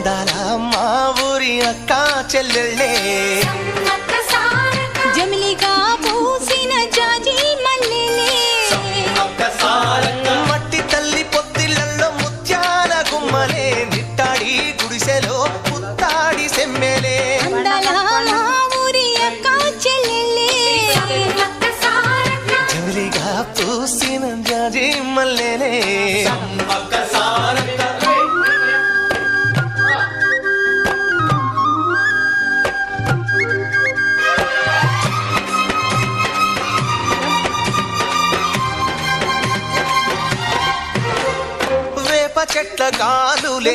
అందాల మా ఊరి అక్క చెల్లెళ్ళే జమిలిగా పూసిన జాజి మల్లెలే మట్టి తల్లి పొత్తిళ్లలో ముత్యాల గుమ్మలే నిట్టాడి గుడిసెలో పుత్తాడి సెమ్మెలే అందాల మా ఊరి అక్క చెల్లెలే జమిలిగా పూసిన జాజి మల్లెలే చెట్ల గాలులే